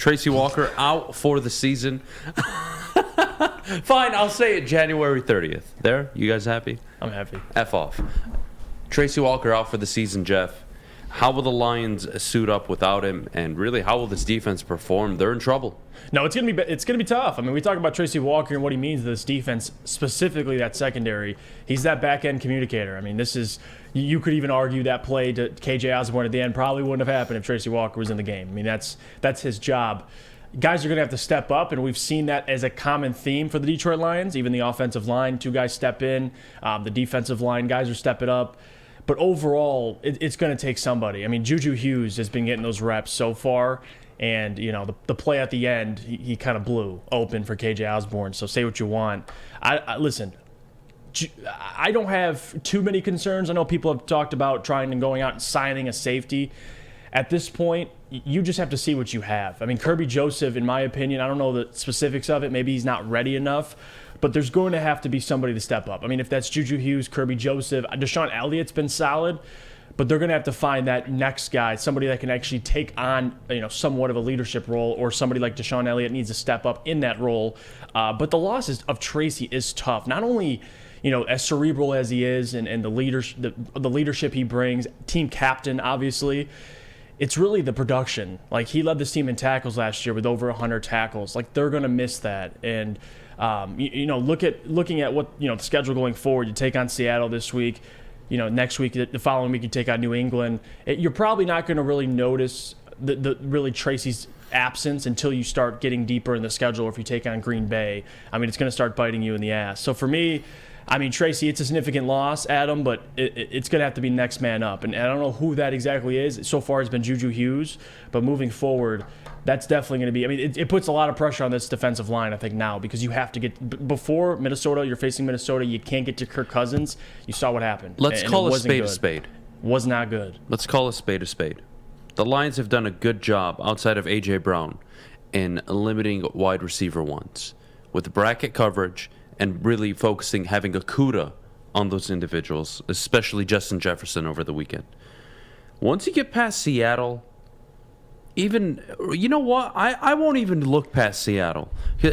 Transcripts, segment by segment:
Tracy Walker out for the season. Fine, I'll say it January 30th. There? You guys happy? I'm happy. F off. Tracy Walker out for the season, Jeff. How will the Lions suit up without him? And really, how will this defense perform? They're in trouble. No, it's gonna be tough. I mean, we talk about Tracy Walker and what he means to this defense, specifically that secondary. He's that back-end communicator. I mean, you could even argue that play to KJ Osborne at the end probably wouldn't have happened if Tracy Walker was in the game. I mean, that's his job. Guys are going to have to step up, and we've seen that as a common theme for the Detroit Lions. Even the offensive line, 2 guys step in. The defensive line, guys are stepping up. But overall, it's going to take somebody. I mean, Juju Hughes has been getting those reps so far, and the play at the end, he kind of blew open for KJ Osborne. So say what you want. Listen, I don't have too many concerns. I know people have talked about trying and going out and signing a safety. At this point, you just have to see what you have. I mean, Kirby Joseph, in my opinion, I don't know the specifics of it. Maybe he's not ready enough. But there's going to have to be somebody to step up. I mean, if that's Juju Hughes, Kirby Joseph, Deshaun Elliott's been solid. But they're going to have to find that next guy, somebody that can actually take on somewhat of a leadership role, or somebody like Deshaun Elliott needs to step up in that role. But the loss of Tracy is tough. Not only as cerebral as he is and the leadership he brings, team captain, obviously. It's really the production. Like, he led this team in tackles last year with over 100 tackles. Like, they're going to miss that. And, looking at what, the schedule going forward, you take on Seattle this week, next week, the following week, you take on New England. You're probably not going to really notice really Tracy's absence until you start getting deeper in the schedule, or if you take on Green Bay. I mean, it's going to start biting you in the ass. So for me, I mean, Tracy, it's a significant loss, Adam, but it's going to have to be next man up. And I don't know who that exactly is. So far, it's been Juju Hughes. But moving forward, that's definitely going to be – I mean, it puts a lot of pressure on this defensive line, I think, now, because you have to get – before Minnesota, you're facing Minnesota, you can't get to Kirk Cousins. You saw what happened. Let's call a spade a spade. Was not good. Let's call a spade a spade. The Lions have done a good job outside of A.J. Brown in limiting wide receiver ones with bracket coverage and really focusing, having a CUDA on those individuals, especially Justin Jefferson over the weekend. Once you get past Seattle, even, you know what? I won't even look past Seattle.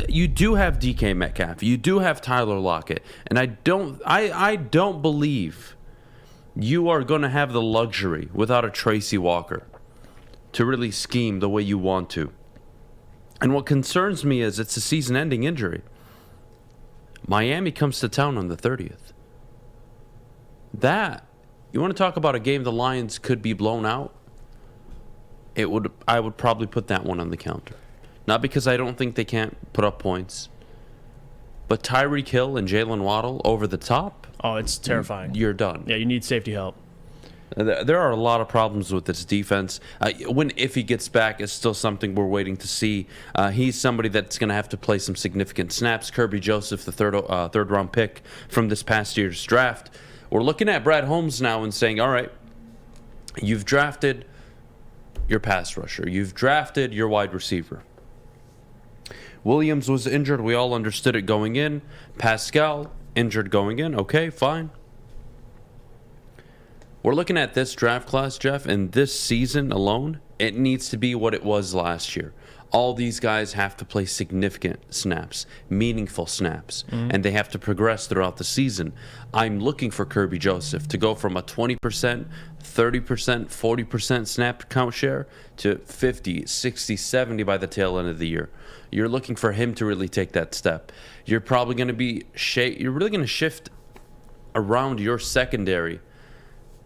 You do have DK Metcalf. You do have Tyler Lockett. And I don't believe you are going to have the luxury without a Tracy Walker to really scheme the way you want to. And what concerns me is it's a season-ending injury. Miami comes to town on the 30th. You want to talk about a game the Lions could be blown out? I would probably put that one on the counter. Not because I don't think they can't put up points, but Tyreek Hill and Jalen Waddle over the top. Oh, it's terrifying. You're done. Yeah, you need safety help. There are a lot of problems with this defense. If he gets back, it's still something we're waiting to see. He's somebody that's going to have to play some significant snaps. Kirby Joseph, the third-round pick from this past year's draft. We're looking at Brad Holmes now and saying, all right, you've drafted your pass rusher. You've drafted your wide receiver. Williams was injured. We all understood it going in. Pascal, injured going in. Okay, fine. We're looking at this draft class, Jeff, and this season alone, it needs to be what it was last year. All these guys have to play significant snaps, meaningful snaps, and they have to progress throughout the season. I'm looking for Kirby Joseph to go from a 20%, 30%, 40% snap count share to 50, 60, 70 by the tail end of the year. You're looking for him to really take that step. You're probably going to be you're really going to shift around your secondary.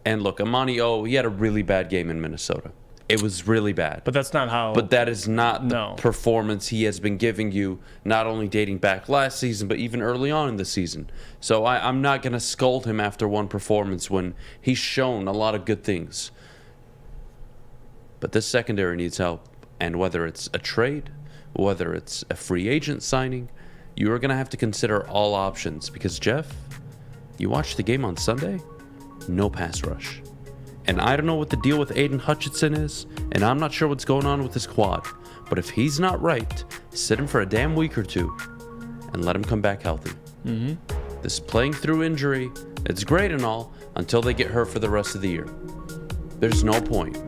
And look, Ermanni, he had a really bad game in Minnesota. It was really bad. But that's not how... But that is not the performance he has been giving you, not only dating back last season, but even early on in the season. So I'm not going to scold him after one performance when he's shown a lot of good things. But this secondary needs help. And whether it's a trade, whether it's a free agent signing, you are going to have to consider all options. Because, Jeff, you watched the game on Sunday? No pass rush. And I don't know what the deal with Aiden Hutchinson is, and I'm not sure what's going on with his quad. But if he's not right, sit him for a damn week or two and let him come back healthy. This playing through injury, it's great and all until they get hurt for the rest of the year. There's no point.